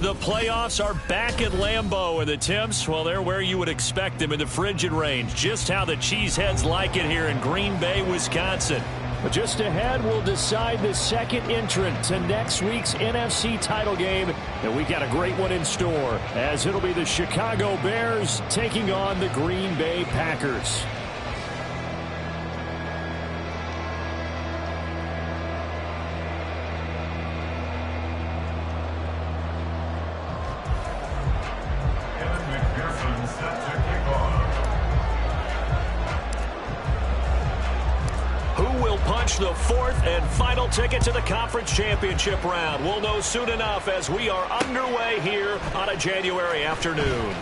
The playoffs are back at Lambeau, and the temps, well, they're where you would expect them in the frigid range. Just how the Cheeseheads like it here in Green Bay, Wisconsin. But just ahead, we'll decide the second entrant to next week's NFC title game. And we got a great one in store, as it'll be the Chicago Bears taking on the Green Bay Packers. The fourth and final ticket to the conference championship round. We'll know soon enough as we are underway here on a January afternoon.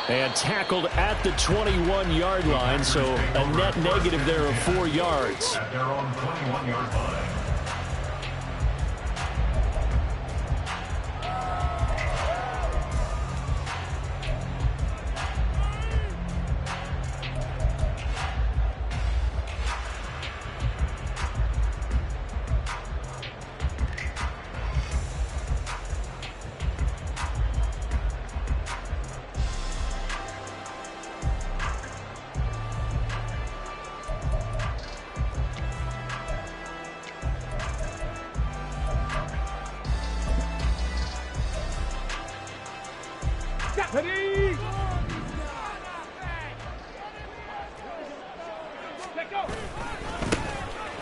And tackled at the 21-yard line, so a net negative there of 4 yards. At their own 21-yard line.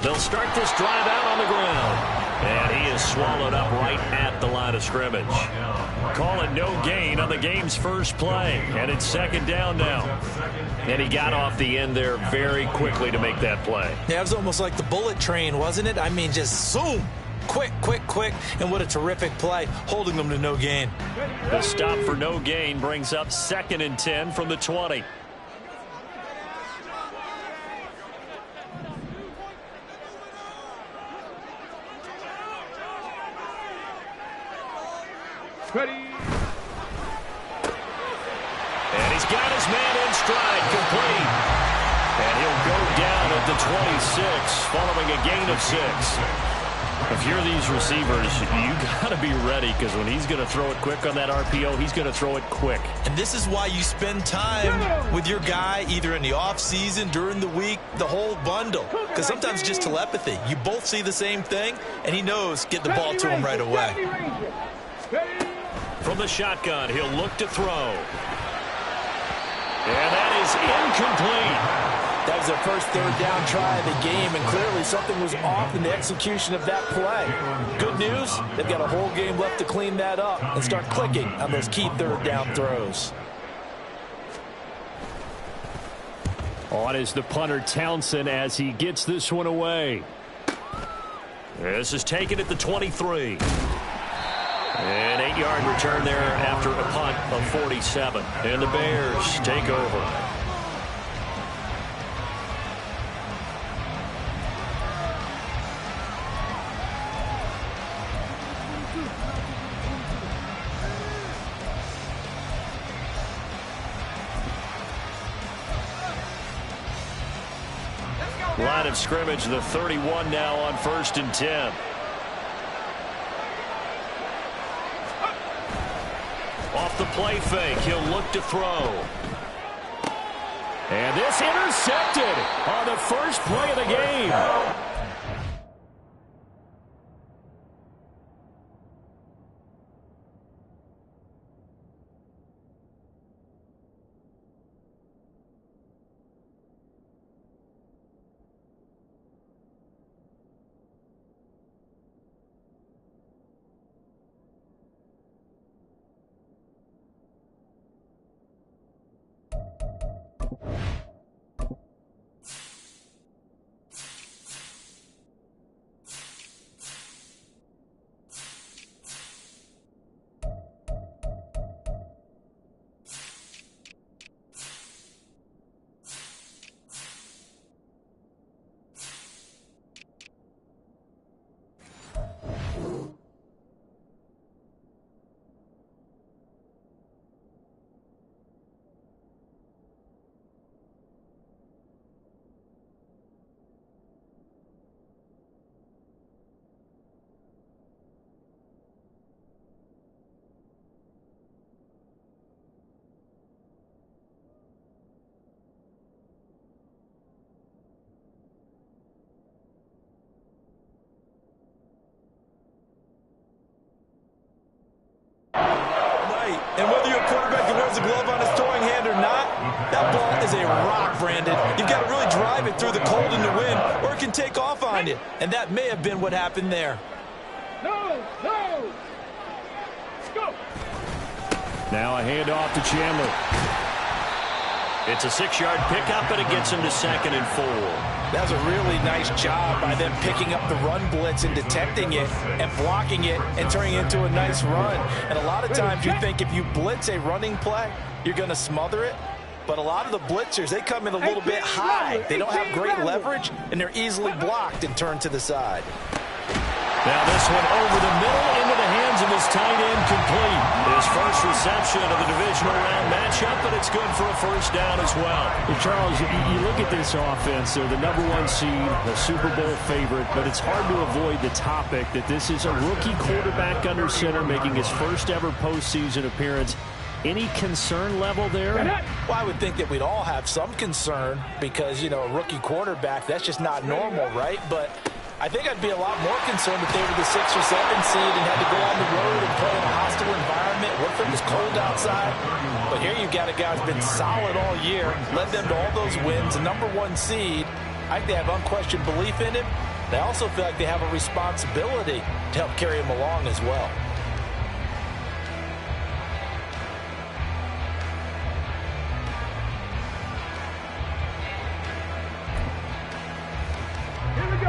They'll start this drive out on the ground. And he is swallowed up right at the line of scrimmage. Call it no gain on the game's first play. And it's second down now. And he got off the end there very quickly to make that play. Yeah, it was almost like the bullet train, wasn't it? I mean, just zoom. Quick, quick, quick. And what a terrific play, holding them to no gain. The stop for no gain brings up 2nd and 10 from the 20. Ready. And he's got his man in stride, complete. And he'll go down at the 26, following a gain of 6. If you're these receivers, you got to be ready, because when he's going to throw it quick on that RPO, he's going to throw it quick. And this is why you spend time with your guy either in the offseason, during the week, the whole bundle. Because sometimes just telepathy. You both see the same thing, and he knows get the ball to him right away. From the shotgun, he'll look to throw. And that is incomplete. That was their first third down try of the game, and clearly something was off in the execution of that play. Good news, they've got a whole game left to clean that up and start clicking on those key third down throws. On is the punter Townsend as he gets this one away. This is taken at the 23. An 8-yard return there after a punt of 47. And the Bears take over. Line of scrimmage, the 31 now on 1st and 10. Off the play fake, he'll look to throw. And this intercepted on the first play of the game. rock, Brandon. You've got to really drive it through the cold and the wind, or it can take off on you. And that may have been what happened there. No. Go. Now a handoff to Chandler. It's a 6-yard pickup, and it gets him to 2nd and 4. That was a really nice job by them picking up the run blitz and detecting it and blocking it and turning it into a nice run. And a lot of times you think if you blitz a running play, you're going to smother it. But a lot of the blitzers, they come in a little bit high. They don't have great leverage, and they're easily blocked and turned to the side. Now this one over the middle into the hands of his tight end, complete. His first reception of the divisional round matchup, but it's good for a first down as well. Well, Charles, you look at this offense, they're the #1 seed, a Super Bowl favorite, but it's hard to avoid the topic that this is a rookie quarterback under center making his first ever postseason appearance. Any concern level there? Well, I would think that we'd all have some concern because, you know, a rookie quarterback, that's just not normal, right? But I think I'd be a lot more concerned if they were the 6th or 7th seed and had to go on the road and play in a hostile environment. What if it was cold outside? But here you've got a guy who's been solid all year, led them to all those wins, a #1 seed. I think they have unquestioned belief in him. They also feel like they have a responsibility to help carry him along as well.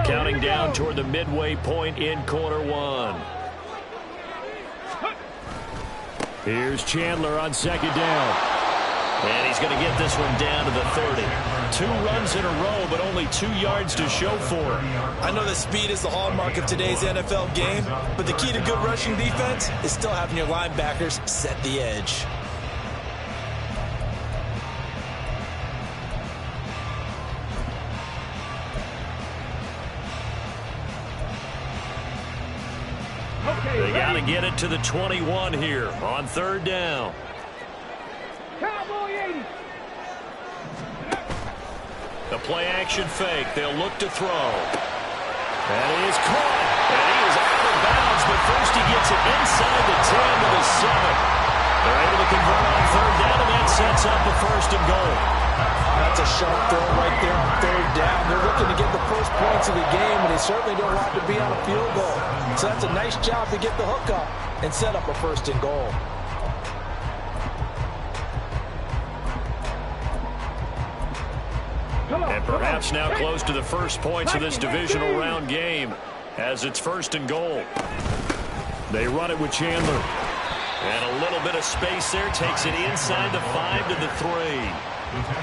Counting down toward the midway point in quarter 1. Here's Chandler on 2nd down. And he's going to get this one down to the 30. 2 runs in a row, but only 2 yards to show for it. I know that speed is the hallmark of today's NFL game, but the key to good rushing defense is still having your linebackers set the edge. They got to get it to the 21 here on 3rd down. Cowboy 80. The play action fake. They'll look to throw. That is caught. And he is out of bounds, but first he gets it inside the 10 to the 7. They're able to convert on 3rd down, and that sets up a 1st and goal. That's a sharp throw right there on 3rd down. They're looking to get the first points of the game, and they certainly don't want to be on a field goal. So that's a nice job to get the hook up and set up a 1st and goal. And perhaps now close to the first points of this divisional round game as it's 1st and goal. They run it with Chandler. And a little bit of space there. Takes it inside the 5 to the 3.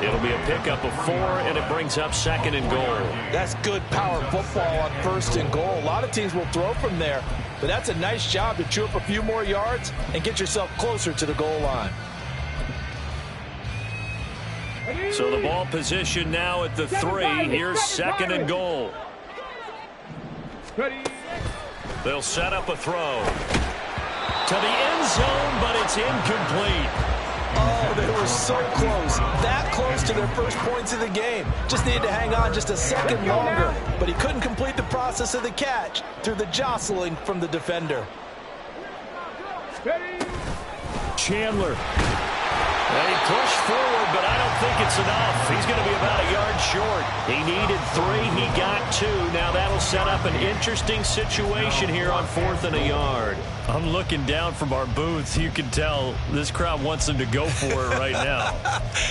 It'll be a pickup of 4, and it brings up 2nd and goal. That's good power football on 1st and goal. A lot of teams will throw from there, but that's a nice job to chew up a few more yards and get yourself closer to the goal line. So the ball position now at the 3. Here's 2nd and goal. They'll set up a throw to the end zone, but it's incomplete. Oh, they were so close. That close to their first points of the game. Just needed to hang on just a second longer. But he couldn't complete the process of the catch through the jostling from the defender. Chandler. They push forward, but I don't think it's enough. He's going to be about a yard short. He needed 3. He got 2. Now that'll set up an interesting situation here on 4th and a yard. I'm looking down from our booths. You can tell this crowd wants him to go for it right now.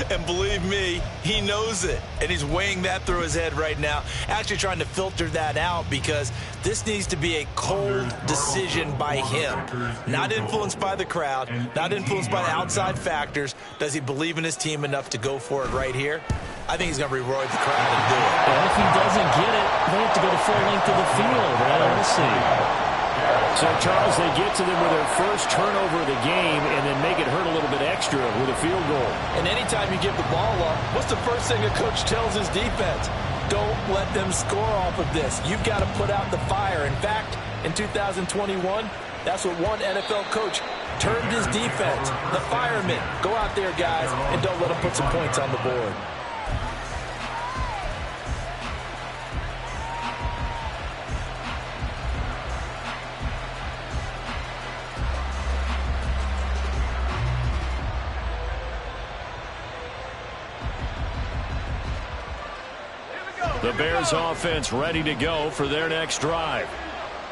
And believe me, he knows it. And he's weighing that through his head right now. Actually trying to filter that out because this needs to be a cold decision by him. Not influenced by the crowd. Not influenced by the outside factors. Does he believe in his team enough to go for it right here? I think he's going to reward the crowd and do it. And if he doesn't get it, they have to go the full length of the field. We'll see. So, Charles, they get to them with their first turnover of the game and then make it hurt a little bit extra with a field goal. And anytime you give the ball up, what's the first thing a coach tells his defense? Don't let them score off of this. You've got to put out the fire. In fact, in 2021, that's what one NFL coach termed his defense. The firemen. Go out there, guys, and don't let them put some points on the board. The Bears offense ready to go for their next drive.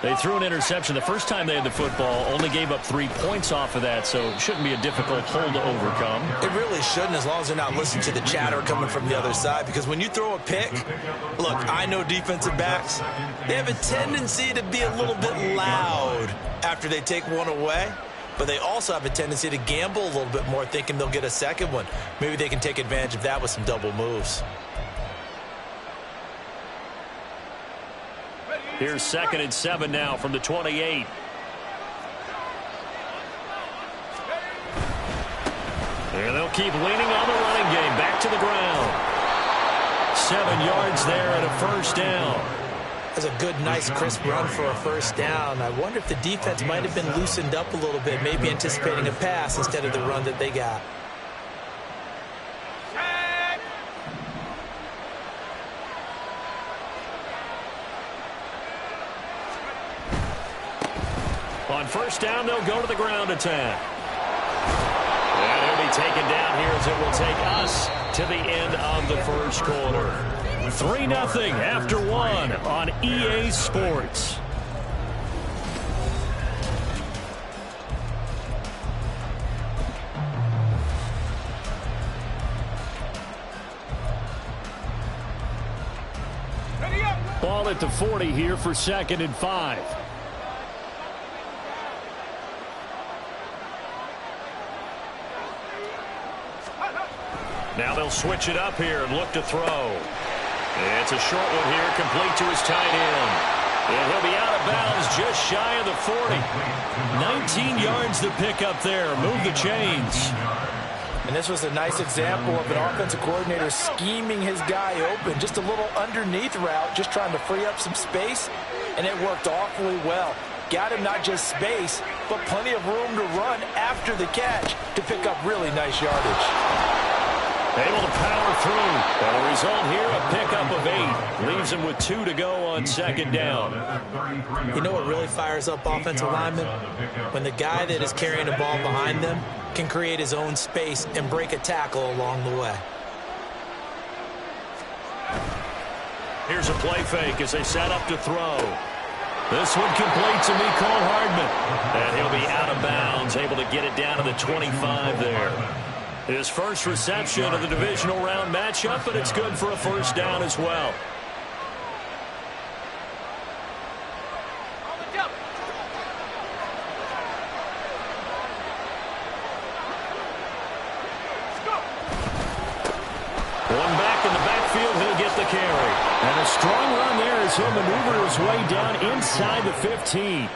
They threw an interception the first time they had the football, only gave up 3 points off of that, so it shouldn't be a difficult hole to overcome. It really shouldn't, as long as they're not listening to the chatter coming from the other side, because when you throw a pick, look, I know defensive backs, they have a tendency to be a little bit loud after they take one away, but they also have a tendency to gamble a little bit more, thinking they'll get a second one. Maybe they can take advantage of that with some double moves. Here's 2nd and 7 now from the 28. And they'll keep leaning on the running game. Back to the ground. 7 yards there and a first down. That's a good, nice, crisp run for a first down. I wonder if the defense might have been loosened up a little bit, maybe anticipating a pass instead of the run that they got. On first down, they'll go to the ground attack. And he'll be taken down here as it will take us to the end of the first quarter. 3-0 after 1 on EA Sports. Ball at the 40 here for 2nd and 5. Now they'll switch it up here and look to throw. It's a short one here, complete to his tight end. And he'll be out of bounds just shy of the 40. 19 yards to pick up there. Move the chains. And this was a nice example of an offensive coordinator scheming his guy open. Just a little underneath route, just trying to free up some space. And it worked awfully well. Got him not just space, but plenty of room to run after the catch to pick up really nice yardage. Able to power through. And the result here, a pickup of 8. Leaves him with 2 to go on 2nd down. You know what really fires up offensive linemen? When the guy that is carrying the ball behind them can create his own space and break a tackle along the way. Here's a play fake as they set up to throw. This one complete to Mecole Hardman. And he'll be out of bounds, able to get it down to the 25 there. His first reception of the divisional round matchup, but it's good for a first down as well. One back in the backfield, he'll get the carry. And a strong run there as he'll maneuver his way down inside the 15.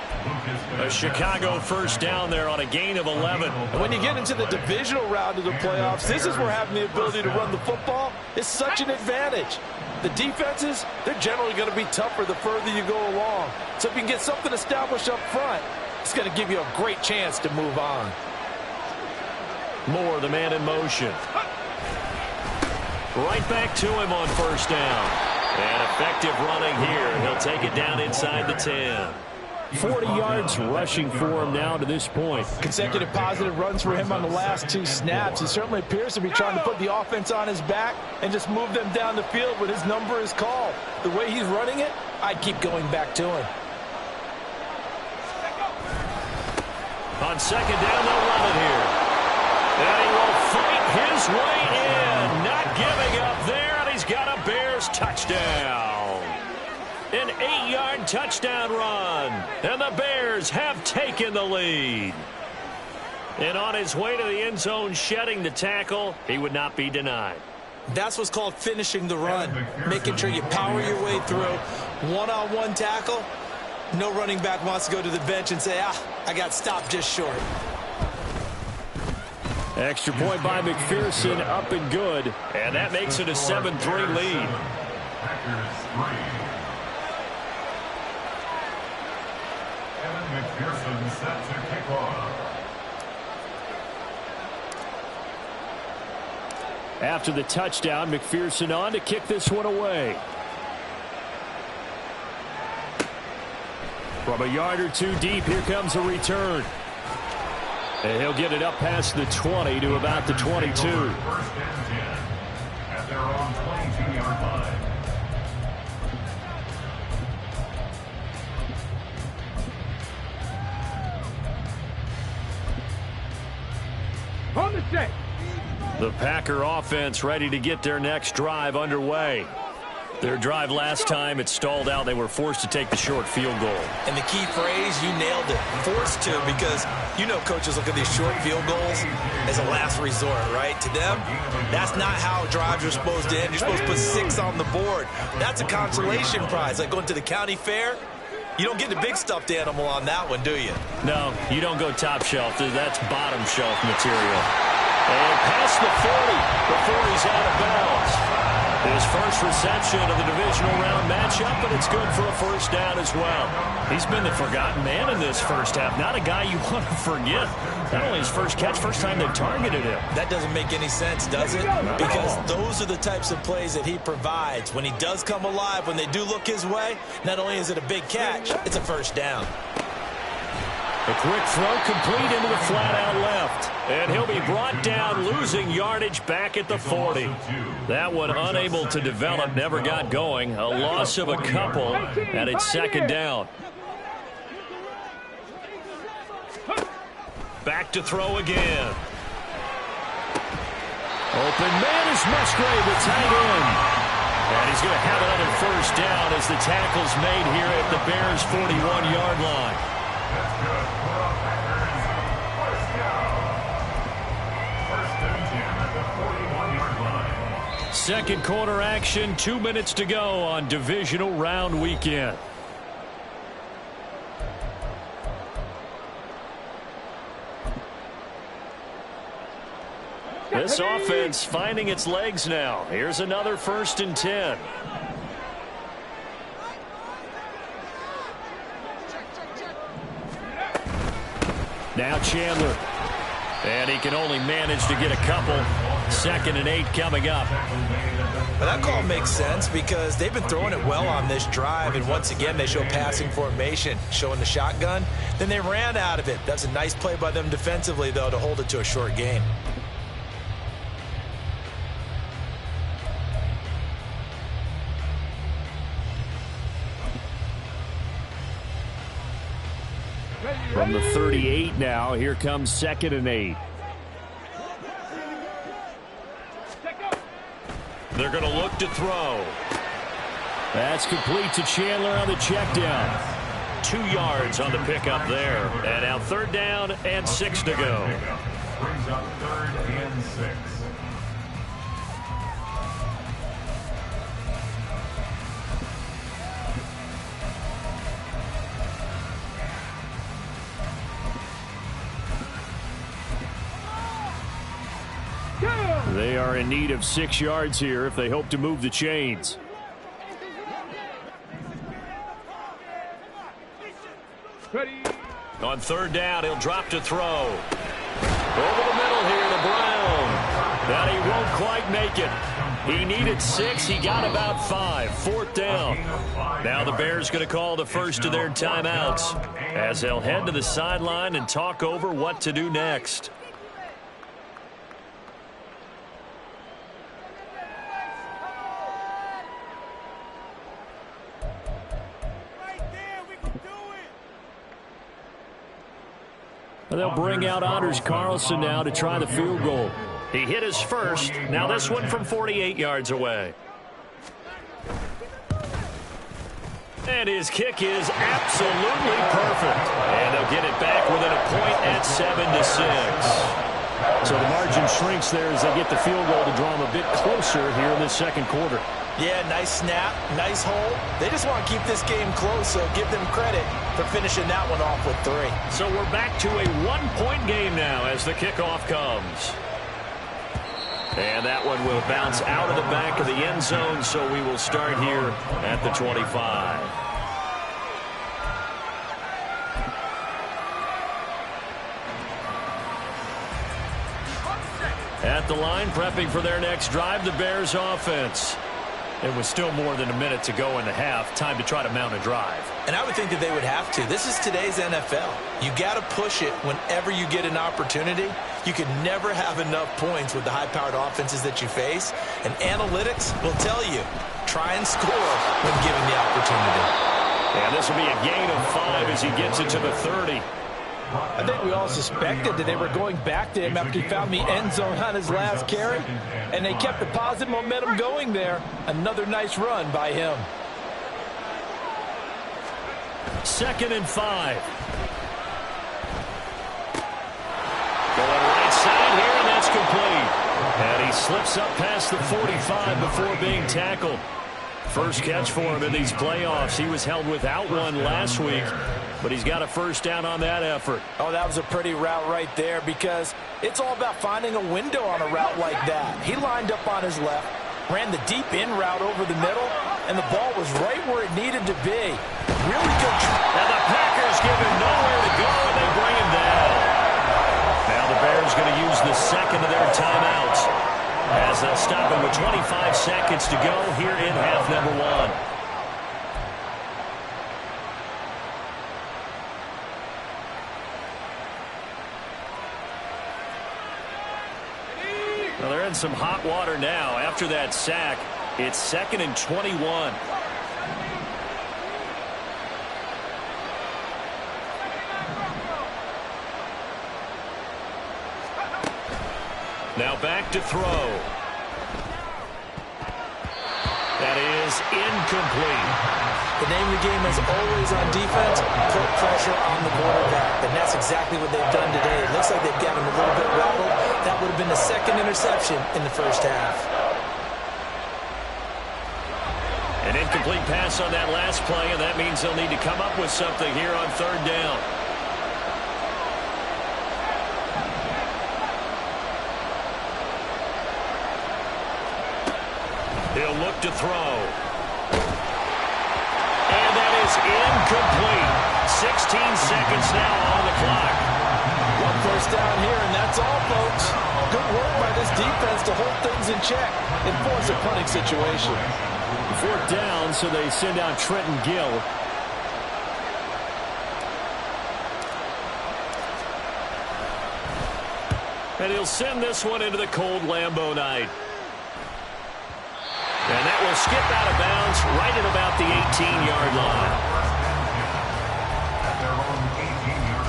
A Chicago first down there on a gain of 11. And when you get into the divisional round of the playoffs, this is where having the ability to run the football is such an advantage. The defenses, they're generally going to be tougher the further you go along. So if you can get something established up front, it's going to give you a great chance to move on. Moore, the man in motion. Right back to him on first down. And effective running here. He'll take it down inside the 10. 40 yards rushing for him now to this point. Consecutive positive runs for him on the last 2 snaps. He certainly appears to be trying to put the offense on his back and just move them down the field when his number is called. The way he's running it, I'd keep going back to him. On 2nd down, they'll run it here. And he will fight his way in. Not giving up there, and he's got a Bears touchdown. An 8-yard touchdown run. And the Bears have taken the lead. And on his way to the end zone, shedding the tackle, he would not be denied. That's what's called finishing the run. Making sure you power your way through. One-on-one tackle. No running back wants to go to the bench and say, I got stopped just short. Extra point by McPherson, up and good. And that makes it a 7-3 lead. McPherson set to kick off. After the touchdown, McPherson on to kick this one away. From a yard or 2 deep, here comes a return. And he'll get it up past the 20 to about the 22. First and 10 at their own 22-yard line. Set. The Packer offense ready to get their next drive underway. Their drive last time, it stalled out. They were forced to take the short field goal. And the key phrase, you nailed it, forced to, because you know coaches look at these short field goals as a last resort, right? To them, that's not how drives are supposed to end. You're supposed to put 6 on the board. That's a consolation prize, like going to the county fair. You don't get the big stuffed animal on that one, do you? No, you don't go top shelf. That's bottom shelf material. And past the 40 before he's out of bounds. His first reception of the divisional round matchup, but it's good for a first down as well. He's been the forgotten man in this first half. Not a guy you want to forget. Not only his first catch, first time they've targeted him. That doesn't make any sense, does it? Because those are the types of plays that he provides. When he does come alive, when they do look his way, not only is it a big catch, it's a first down. A quick throw complete into the flat-out left. And he'll be brought down, losing yardage back at the 40. That one unable to develop, never got going. A loss of a couple, and it's second down. Back to throw again. Open man is Musgrave, the tight end. And he's going to have another first down as the tackle's made here at the Bears' 41-yard line. Second quarter action, 2 minutes to go on divisional round weekend. This offense finding its legs now. Here's another 1st and 10. Now Chandler. And he can only manage to get a couple. 2nd and 8 coming up. Well, that call makes sense because they've been throwing it well on this drive, and once again they show passing formation, showing the shotgun. Then they ran out of it. That's a nice play by them defensively, though, to hold it to a short gain. From the 38 now, here comes 2nd and 8. They're going to look to throw. That's complete to Chandler on the check down. 2 yards on the pickup there. And now 3rd down and 6 to go. Brings up 3rd and 6. They are in need of 6 yards here if they hope to move the chains. Ready. On 3rd down, he'll drop to throw. Over the middle here to Brown. And he won't quite make it. He needed 6. He got about 5. 4th down. Now the Bears going to call the first of their timeouts as they'll head to the sideline and talk over what to do next. They'll bring out Anders Carlson now to try the field goal. He hit his first. Now this one from 48 yards away. And his kick is absolutely perfect. And they'll get it back within a point at 7-6. So the margin shrinks there as they get the field goal to draw them a bit closer here in the 2nd quarter. Yeah, nice snap, nice hole. They just want to keep this game close, so give them credit for finishing that one off with 3. So we're back to a 1-point game now as the kickoff comes. And that one will bounce out of the back of the end zone, so we will start here at the 25. At the line, prepping for their next drive, the Bears offense. It was still more than a minute to go in the half. Time to try to mount a drive. And I would think that they would have to. This is today's NFL. You got to push it whenever you get an opportunity. You can never have enough points with the high-powered offenses that you face. And analytics will tell you, try and score when given the opportunity. And this will be a gain of 5 as he gets it to the 30. I think we all suspected that they were going back to him after he found the end zone on his last carry, and they kept the positive momentum going there. Another nice run by him. 2nd and 5. Going right side here, and that's complete. And he slips up past the 45 before being tackled. First catch for him in these playoffs. He was held without one last week, but he's got a first down on that effort. Oh, that was a pretty route right there, because it's all about finding a window on a route like that. He lined up on his left, ran the deep in route over the middle, and the ball was right where it needed to be. Really good. And the Packers give him nowhere to go, and they bring him down. Now the Bears going to use the second of their timeouts, as they'll stop him with 25 seconds to go here in half number 1. Well, they're in some hot water now. After that sack, it's 2nd and 21. Now back to throw. That is incomplete. The name of the game is always on defense, put pressure on the quarterback. And that's exactly what they've done today. It looks like they've got him a little bit rattled. That would have been the 2nd interception in the first half. An incomplete pass on that last play, and that means they'll need to come up with something here on 3rd down. He'll look to throw. And that is incomplete. 16 seconds now on the clock. One first down here, and that's all, folks. Good work by this defense to hold things in check and force a punting situation. 4th down, so they send out Trenton Gill. And he'll send this one into the cold Lambeau night. And that will skip out of bounds right at about the 18-yard line. At their own 18-yard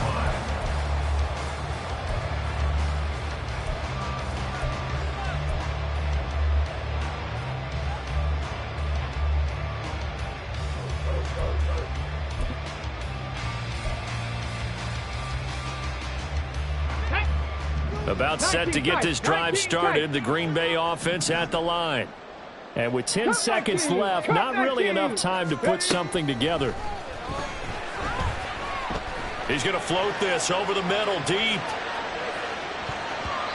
line. About set to get this drive started, the Green Bay offense at the line. And with 10 seconds left, not really enough time to put something together. He's going to float this over the middle, deep.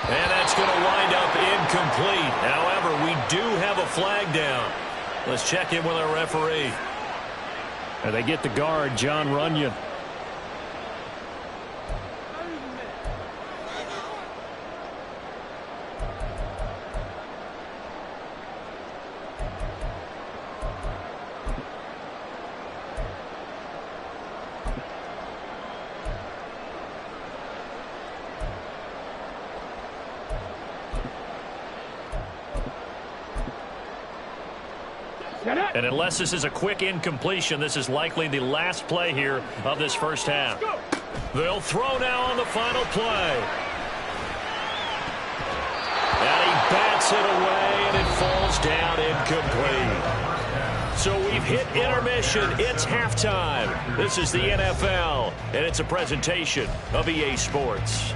And that's going to wind up incomplete. However, we do have a flag down. Let's check in with our referee. And they get the guard, John Runyon. And unless this is a quick incompletion, this is likely the last play here of this first half. They'll throw now on the final play. And he bats it away, and it falls down incomplete. So we've hit intermission. It's halftime. This is the NFL, and it's a presentation of EA Sports.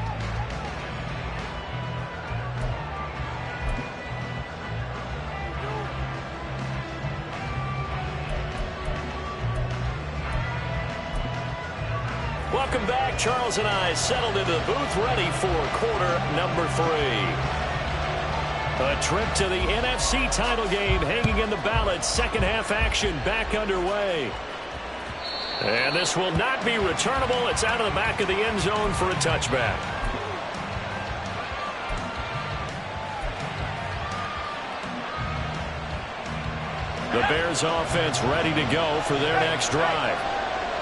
Welcome back. Charles and I settled into the booth, ready for quarter number 3. A trip to the NFC title game hanging in the balance. Second half action back underway. And this will not be returnable. It's out of the back of the end zone for a touchback. The Bears offense ready to go for their next drive.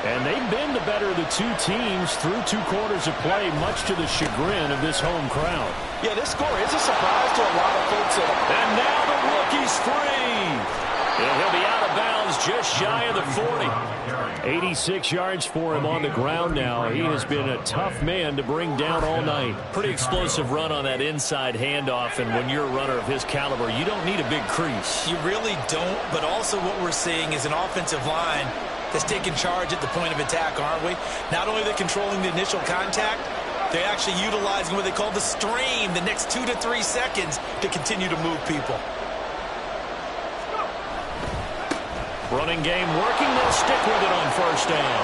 And they've been the better of the two teams through 2 quarters of play, much to the chagrin of this home crowd. Yeah, this score is a surprise to a lot of folks. And now the rookie's free. And he'll be out of bounds just shy of the 40. 86 yards for him on the ground now. He has been a tough man to bring down all night. Pretty explosive run on that inside handoff, and when you're a runner of his caliber, you don't need a big crease. You really don't, but also what we're seeing is an offensive line that's taking charge at the point of attack, aren't we? Not only are they controlling the initial contact, they're actually utilizing what they call the stream, the next 2 to 3 seconds, to continue to move people. Running game working. They'll stick with it on first down.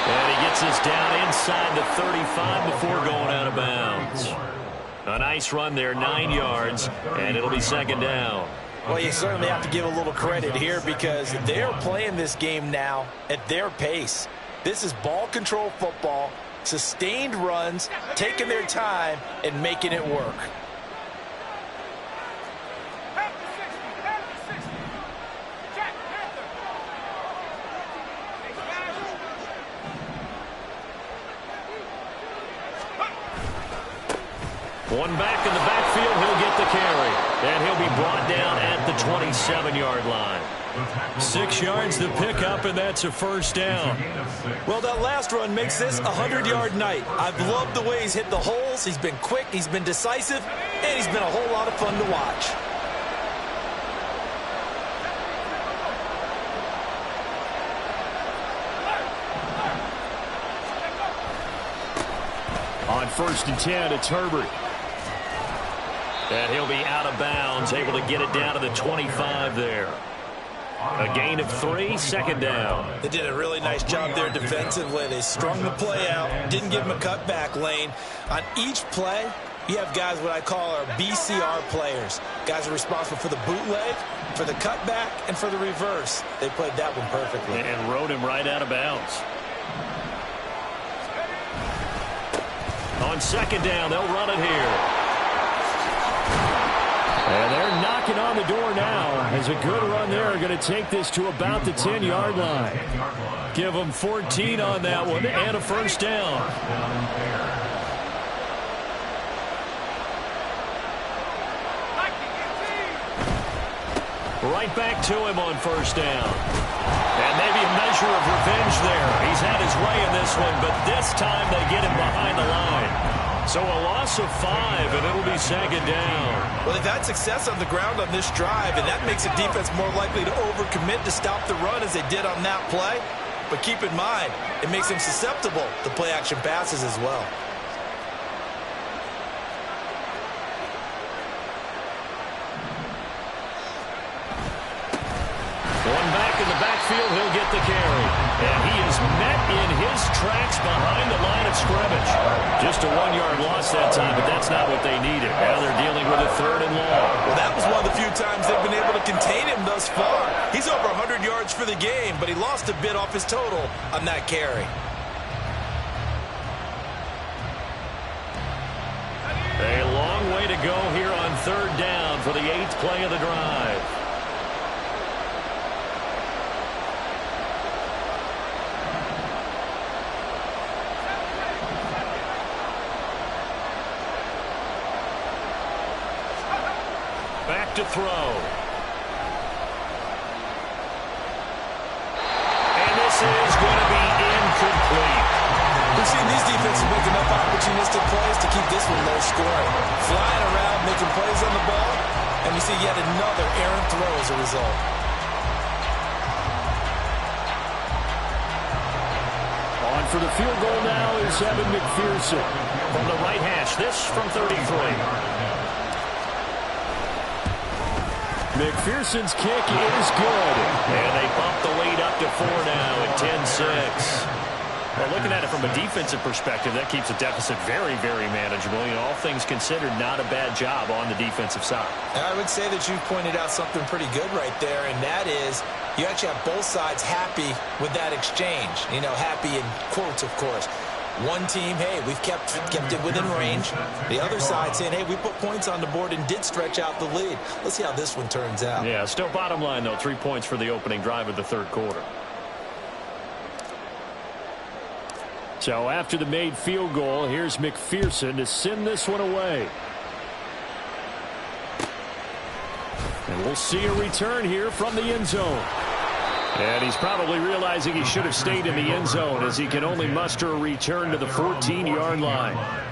And he gets us down inside the 35 before going out of bounds. A nice run there, 9 yards, and it'll be second down. Well, you certainly have to give a little credit here because they're playing this game now at their pace. This is ball control football, sustained runs, taking their time, and making it work. One back in the backfield, he'll get the carry. And he'll be brought down at the 27-yard line. 6 yards the pickup, and that's a first down. Well, that last run makes this a 100-yard night. I've loved the way he's hit the holes. He's been quick, he's been decisive, and he's been a whole lot of fun to watch. On 1st and 10, it's Herbert. And he'll be out of bounds, able to get it down to the 25 there. A gain of 3, second down. They did a really nice job there defensively. They strung the play out, didn't give him a cutback lane. On each play, you have guys what I call our BCR players. Guys are responsible for the bootleg, for the cutback, and for the reverse. They played that one perfectly. And rode him right out of bounds. On second down, they'll run it here. And they're knocking on the door now as a good run there. Going to take this to about the 10-yard line. Give them 14 on that one and a first down. Right back to him on first down. And maybe a measure of revenge there. He's had his way in this one, but this time they get him behind the line. So a loss of 5, and it'll be second down. Well, they've had success on the ground on this drive, and that makes the defense more likely to overcommit to stop the run as they did on that play. But keep in mind, it makes them susceptible to play-action passes as well. One back in the backfield, he'll get the carry. And he is met in his tracks behind the line of scrimmage. Just a 1-yard loss that time, but that's not what they needed. Now they're dealing with a 3rd and long. Well, that was one of the few times they've been able to contain him thus far. He's over 100 yards for the game, but he lost a bit off his total on that carry. A long way to go here on 3rd down for the 8th play of the drive. Back to throw. And this is going to be incomplete. We've seen these defenses make enough opportunistic plays to keep this one low scoring. Flying around, making plays on the ball, and we see yet another errant throw as a result. On for the field goal now is Evan McPherson. From the right hash, this from 33. McPherson's kick is good. And they bump the lead up to 4 now at 10-6. Well, looking at it from a defensive perspective, that keeps the deficit very, very manageable. You know, all things considered, not a bad job on the defensive side. And I would say that you've pointed out something pretty good right there, and that is you actually have both sides happy with that exchange. You know, happy in quotes, of course. One team, hey, we've kept it within range. The other side saying, hey, we put points on the board and did stretch out the lead. Let's see how this one turns out. Yeah, still bottom line, though, 3 points for the opening drive of the 3rd quarter. So after the made field goal, here's McPherson to send this one away. And we'll see a return here from the end zone. And he's probably realizing he should have stayed in the end zone as he can only muster a return to the 14-yard line.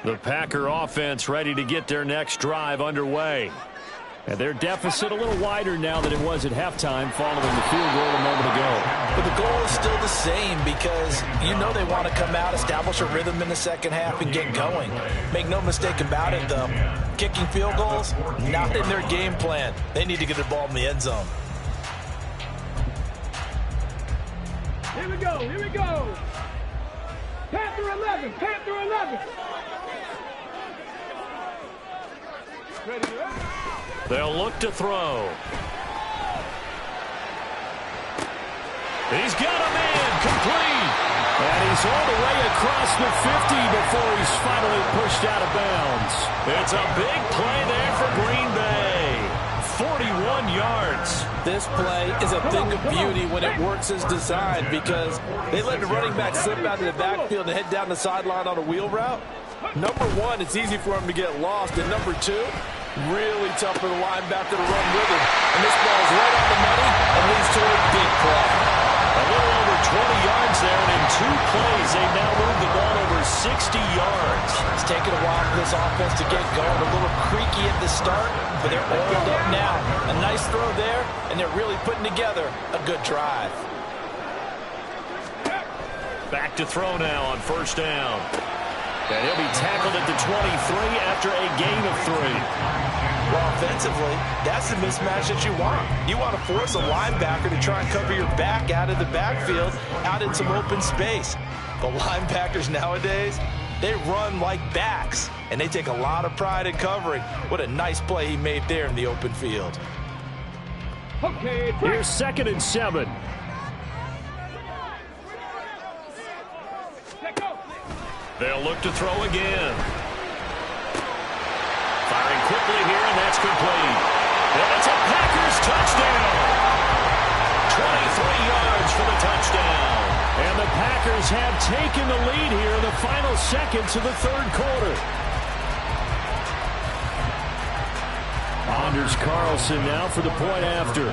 The Packer offense ready to get their next drive underway. And their deficit a little wider now than it was at halftime following the field goal a moment ago. But the goal is still the same because you know they want to come out, establish a rhythm in the second half, and get going. Make no mistake about it, though. Kicking field goals, not in their game plan. They need to get the ball in the end zone. Here we go, here we go. Panther 11, Panther 11. Ready, ready. They'll look to throw. He's got a man complete. And he's all the way across the 50 before he's finally pushed out of bounds. It's a big play there for Green Bay. 41 yards. This play is a thing of beauty when it works as designed because they let the running back slip out of the backfield and head down the sideline on a wheel route. Number one, it's easy for him to get lost. And number two, really tough for the linebacker to run with him. And this ball is right on the money and leads to a big play. A little over 20 yards there, and in 2 plays, they've now moved the ball over 60 yards. It's taken a while for this offense to get going. A little creaky at the start, but they're oiled up now. A nice throw there, and they're really putting together a good drive. Back to throw now on first down. And he'll be tackled at the 23 after a gain of 3. Well, offensively, that's the mismatch that you want. You want to force a linebacker to try and cover your back out of the backfield, out in some open space. The linebackers nowadays, they run like backs, and they take a lot of pride in covering. What a nice play he made there in the open field. Okay, here's 2nd and 7. They'll look to throw again. Firing quickly here, and that's complete. And it's a Packers touchdown. 23 yards for the touchdown. And the Packers have taken the lead here in the final seconds of the 3rd quarter. Anders Carlson now for the point after.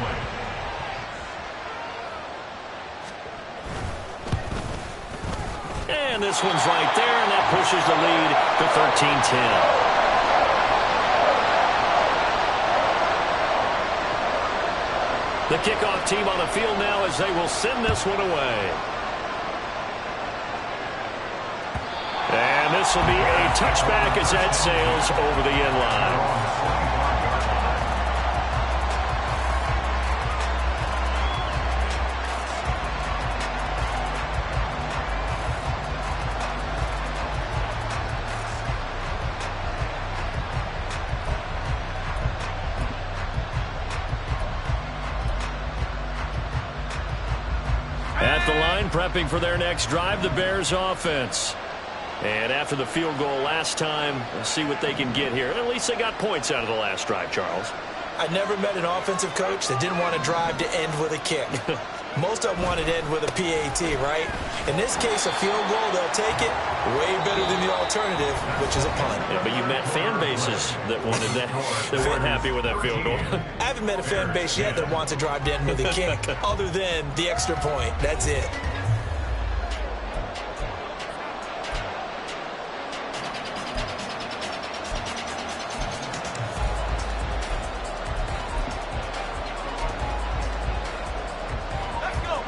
And this one's right there, and that pushes the lead to 13-10. The kickoff team on the field now as they will send this one away. And this will be a touchback as that sails over the end line. At the line, prepping for their next drive, the Bears offense. And after the field goal last time, we'll see what they can get here. At least they got points out of the last drive, Charles. I never met an offensive coach that didn't want to drive to end with a kick. Most of them wanted to end with a PAT, right? In this case, a field goal, they'll take it. Way better than the alternative, which is a punt. Yeah, but you met fan bases that wanted that, that weren't happy with that field goal. I haven't met a fan base yet that wants to drive to end with a kick, other than the extra point. That's it.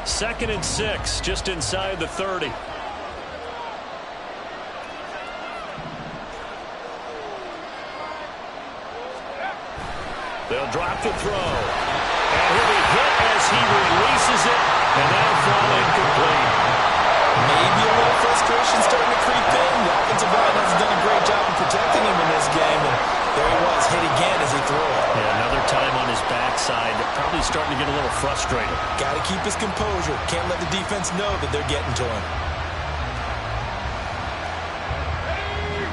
Second and 6, just inside the 30. They'll drop to throw. And he'll be hit as he releases it, and that'll fall incomplete. Maybe a little frustration starting to creep in. The offensive line hasn't done a great job of protecting him in this game, and there he was, hit again as he threw it. Yeah, another time on his backside, probably starting to get a little frustrated. Got to keep his composure. Can't let the defense know that they're getting to him.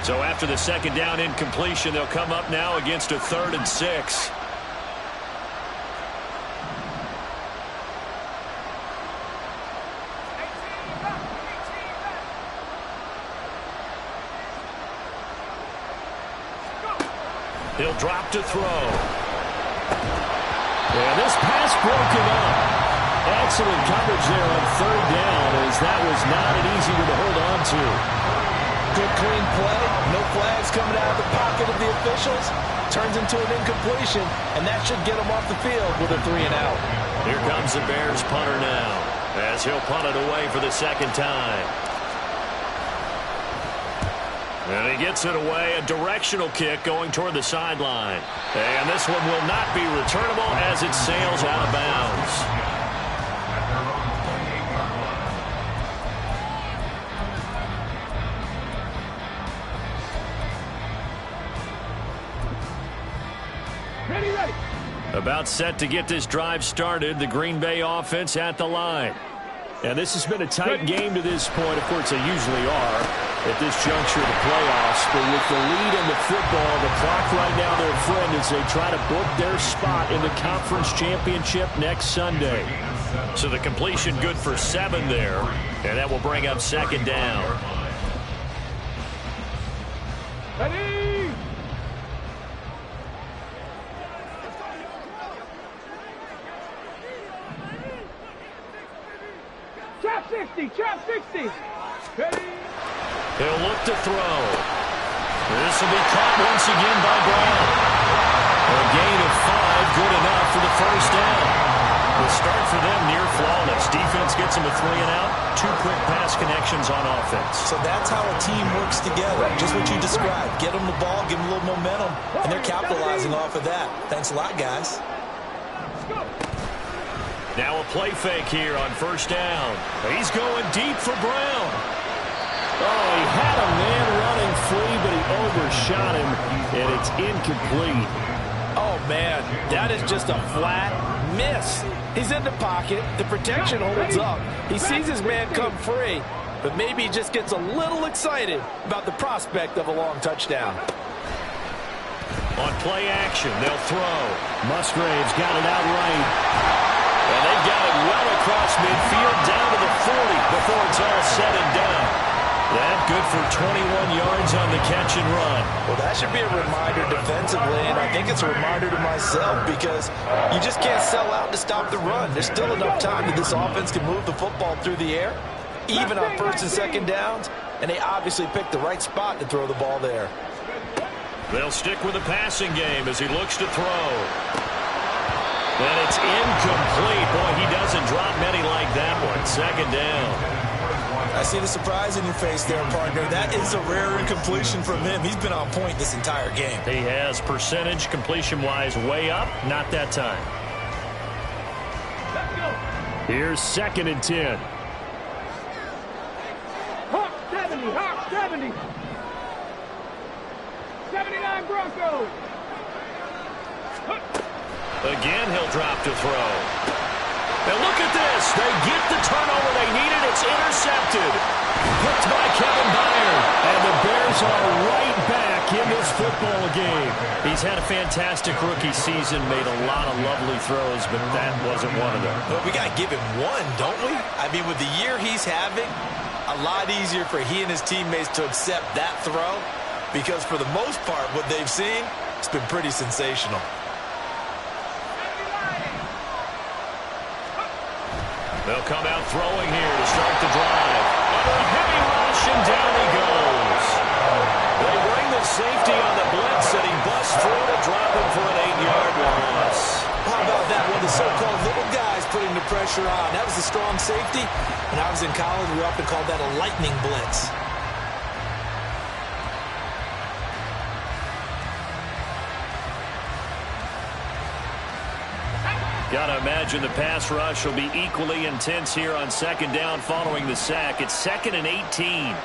So after the second down incompletion, they'll come up now against a 3rd and 6. He'll drop to throw. And this pass broken up. Excellent coverage there on 3rd down, as that was not an easy one to hold on to. Good clean play. No flags coming out of the pocket of the officials. Turns into an incompletion, and that should get them off the field with a 3-and-out. Here comes the Bears punter now, as he'll punt it away for the 2nd time. And he gets it away, a directional kick going toward the sideline. And this one will not be returnable as it sails out of bounds. Ready. About set to get this drive started, the Green Bay offense at the line. And this has been a tight game to this point. Of course, they usually are at this juncture of the playoffs. But with the lead in the football, the clock right now their friend as they try to book their spot in the conference championship next Sunday. So the completion good for 7 there, and that will bring up 2nd down. Ready. Trap 60. Ready. He'll look to throw. This will be caught once again by Brown. A gain of 5, good enough for the 1st down. The start for them near flawless. Defense gets them a 3-and-out. 2 quick pass connections on offense. So that's how a team works together. Just what you described. Get them the ball, give them a little momentum, and they're capitalizing off of that. Thanks a lot, guys. Now a play fake here on 1st down. He's going deep for Brown. Oh, he had a man running free, but he overshot him, and it's incomplete. Oh, man, that is just a flat miss. He's in the pocket. The protection holds up. He sees his man come free, but maybe he just gets a little excited about the prospect of a long touchdown. On play action, they'll throw. Musgrave's got it out right. And they've got it well across midfield down to the 40 before it's all said and done. That good for 21 yards on the catch and run. Well, that should be a reminder defensively, and I think it's a reminder to myself because you just can't sell out to stop the run. There's still enough time that this offense can move the football through the air, even on 1st and 2nd downs, and they obviously picked the right spot to throw the ball there. They'll stick with the passing game as he looks to throw. And it's incomplete. Boy, he doesn't drop many like that one. 2nd down. I see the surprise in your face there, partner. That is a rare incompletion from him. He's been on point this entire game. He has percentage completion-wise way up. Not that time. Here's 2nd and 10. Hawk 70. 79 Broncos. Again, he'll drop to throw. And look at this. They get the turnover they needed. It's intercepted. Picked by Kevin Byard. And the Bears are right back in this football game. He's had a fantastic rookie season, made a lot of lovely throws, but that wasn't one of them. Well, we got to give him one, don't we? I mean, with the year he's having, a lot easier for he and his teammates to accept that throw because for the most part, what they've seen, it's been pretty sensational. They'll come out throwing here to start the drive. Under a heavy rush, and down he goes. They bring the safety on the blitz, and he busts through to drop him for an 8-yard loss. How about that? One of the so-called little guys putting the pressure on. That was a strong safety. When I was in college, we often called that a lightning blitz. Got to imagine the pass rush will be equally intense here on 2nd down following the sack. It's 2nd and 18.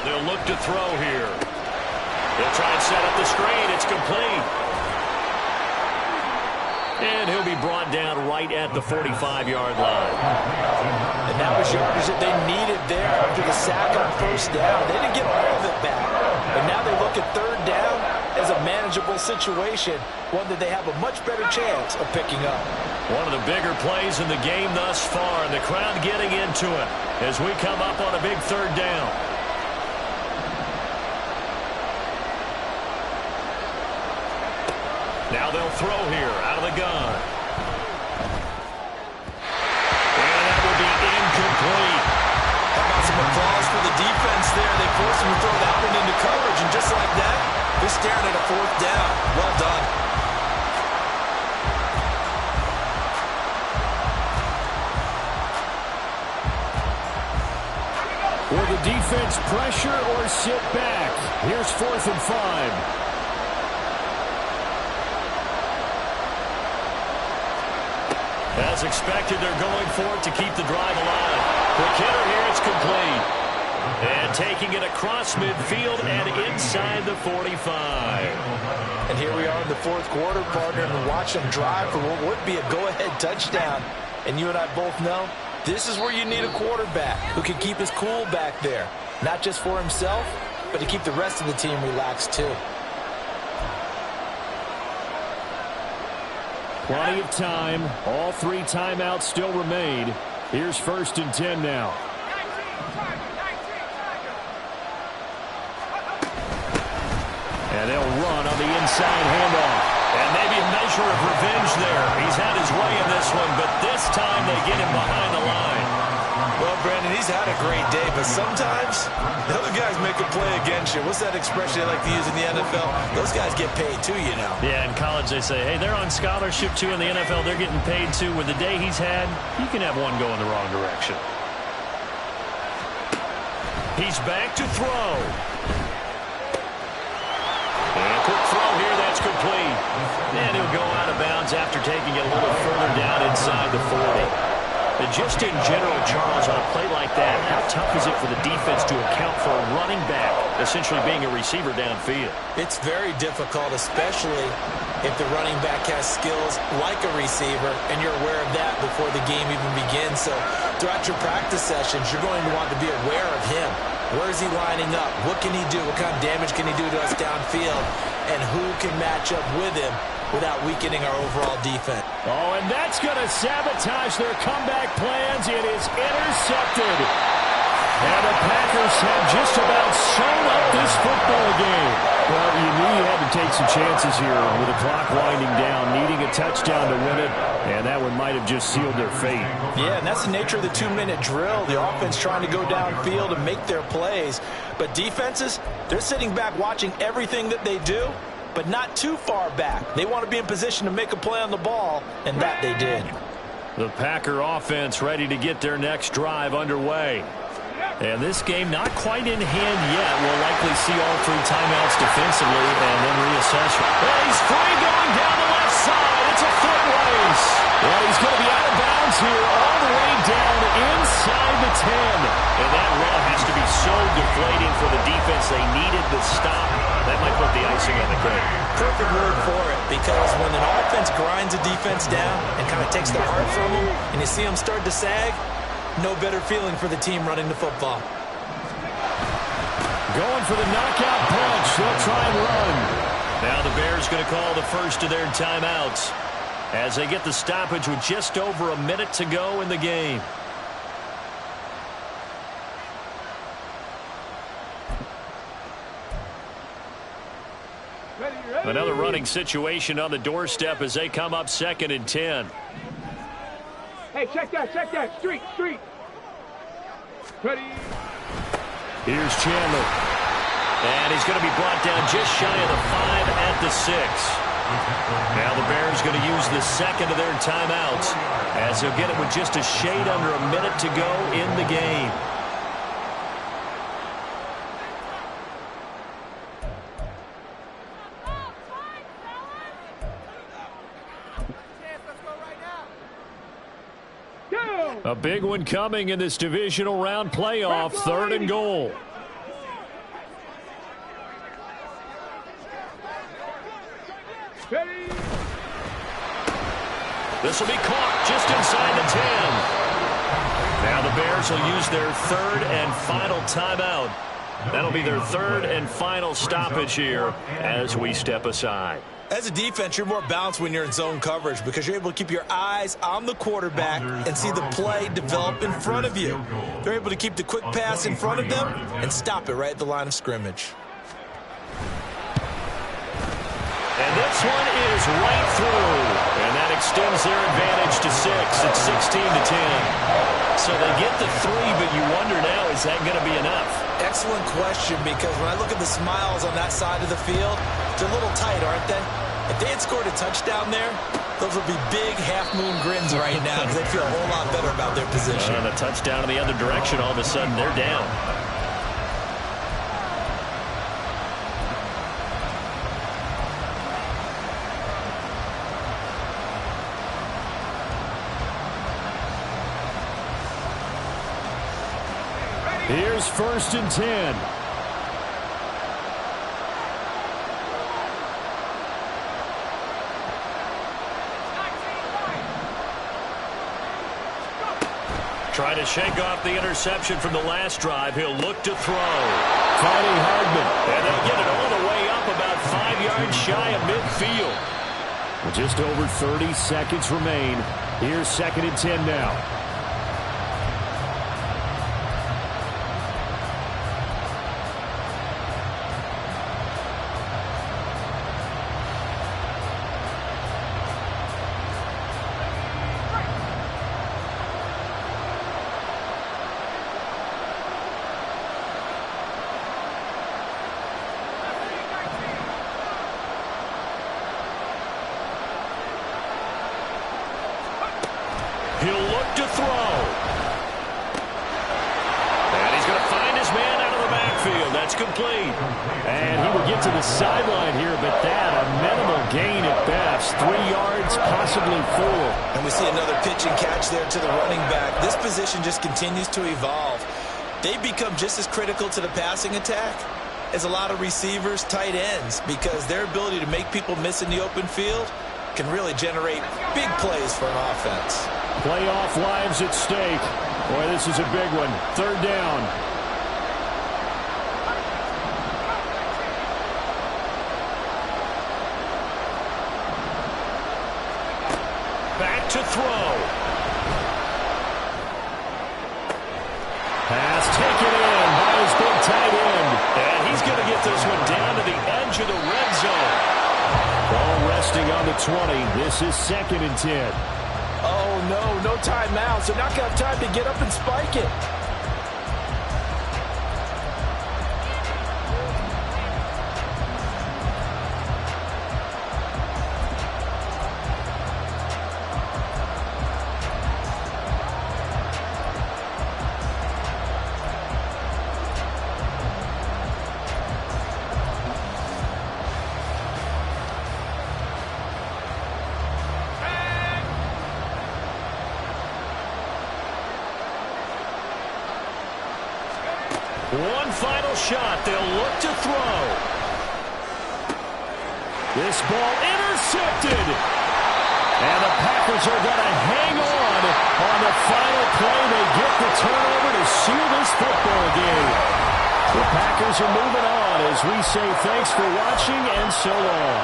They'll look to throw here. He'll try and set up the screen. It's complete. And he'll be brought down right at the 45-yard line. And that was yardage that they needed there after the sack on first down. They didn't get all of it back. But now they look at third down as a manageable situation, one that they have a much better chance of picking up. One of the bigger plays in the game thus far, and the crowd getting into it as we come up on a big third down. Now they'll throw here out of the gun. And that will be incomplete. How about some applause for the defense there? They forced him to throw that one into coverage, and just like that, they're staring at a fourth down. Well done. Will the defense pressure or sit back? Here's 4th and 5. As expected, they're going for it to keep the drive alive. Quick hitter here, it's complete. And taking it across midfield and inside the 45. And here we are in the fourth quarter, partner, and watch them drive for what would be a go-ahead touchdown. And you and I both know this is where you need a quarterback who can keep his cool back there. Not just for himself, but to keep the rest of the team relaxed too. Plenty of time. All 3 timeouts still remain. Here's 1st and 10 now. And they'll run on the inside handoff. And maybe a measure of revenge there. He's had his way in this one, but this time they get him behind the line. Well, Brandon, he's had a great day, but sometimes the other guys make a play against you. What's that expression they like to use in the NFL? Those guys get paid too, you know. Yeah, in college they say, hey, they're on scholarship too. In the NFL, they're getting paid too. With the day he's had, you can have one go in the wrong direction. He's back to throw. And a quick throw here, that's complete. And he'll go out of bounds after taking it a little further down inside the 40. But just in general, Charles, on a play like that, how tough is it for the defense to account for a running back essentially being a receiver downfield? It's very difficult, especially if the running back has skills like a receiver, and you're aware of that before the game even begins. So throughout your practice sessions, you're going to want to be aware of him. Where is he lining up? What can he do? What kind of damage can he do to us downfield? And who can match up with him without weakening our overall defense? Oh, and that's going to sabotage their comeback plans. It is intercepted. And the Packers have just about sewn up this football game. Well, you knew you had to take some chances here with the clock winding down, needing a touchdown to win it, and that one might have just sealed their fate. Yeah, and that's the nature of the 2-minute drill. The offense trying to go downfield and make their plays. But defenses, they're sitting back watching everything that they do, but not too far back. They want to be in position to make a play on the ball, and that they did. The Packer offense ready to get their next drive underway. And this game not quite in hand yet. We'll likely see all 3 timeouts defensively and then reassess. Well, he's free going down the left side. It's a foot race. Well, he's going to be out of bounds here all the way down inside the 10. And that run has to be so deflating for the defense. They needed the stop. That might put the icing on the cake. Perfect word for it, because when an offense grinds a defense down and kind of takes the heart from them, and you see them start to sag, no better feeling for the team running the football. Going for the knockout punch. They'll try and run. Now the Bears going to call the first of their timeouts as they get the stoppage with just over a minute to go in the game. Another running situation on the doorstep as they come up 2nd and 10. Hey, check that. Street. Ready. Here's Chandler. And he's going to be brought down just shy of the 5 at the 6. Now the Bears going to use the second of their timeouts as they'll get it with just a shade under a minute to go in the game. A big one coming in this divisional round playoff, 3rd and goal. This will be caught just inside the 10. Now the Bears will use their third and final timeout. That'll be their third and final stoppage here as we step aside. As a defense, you're more balanced when you're in zone coverage because you're able to keep your eyes on the quarterback and see the play develop in front of you. They're able to keep the quick pass in front of them and stop it right at the line of scrimmage. And this one is right through. And that extends their advantage to 6. It's 16-10. So they get the 3, but you wonder now, is that going to be enough? Excellent question, because when I look at the smiles on that side of the field, they're a little tight, aren't they? If they had scored a touchdown there, those would be big half-moon grins right now because they feel a whole lot better about their position. And a touchdown in the other direction, all of a sudden they're down. Here's 1st and 10. Trying to shake off the interception from the last drive. He'll look to throw. Finding Hardman. And they'll get it all the way up about 5 yards shy of midfield. Well, just over 30 seconds remain. Here's 2nd and 10 now. He'll look to throw. And he's going to find his man out of the backfield. That's complete. And he will get to the sideline here, but that a minimal gain at best. 3 yards, possibly 4. And we see another pitch and catch there to the running back. This position just continues to evolve. They become just as critical to the passing attack as a lot of receivers, tight ends, because their ability to make people miss in the open field can really generate big plays for an offense. Playoff lives at stake. Boy, this is a big one. 3rd down. Back to throw. Pass taken in by his big tight end. And he's going to get this one down to the edge of the red zone. Ball resting on the 20. This is 2nd and 10. Oh, no timeout. So not going to have time to get up and spike it. One final shot. They'll look to throw. This ball intercepted. And the Packers are going to hang on the final play. They get the turnover to seal this football game. The Packers are moving on as we say thanks for watching and so long.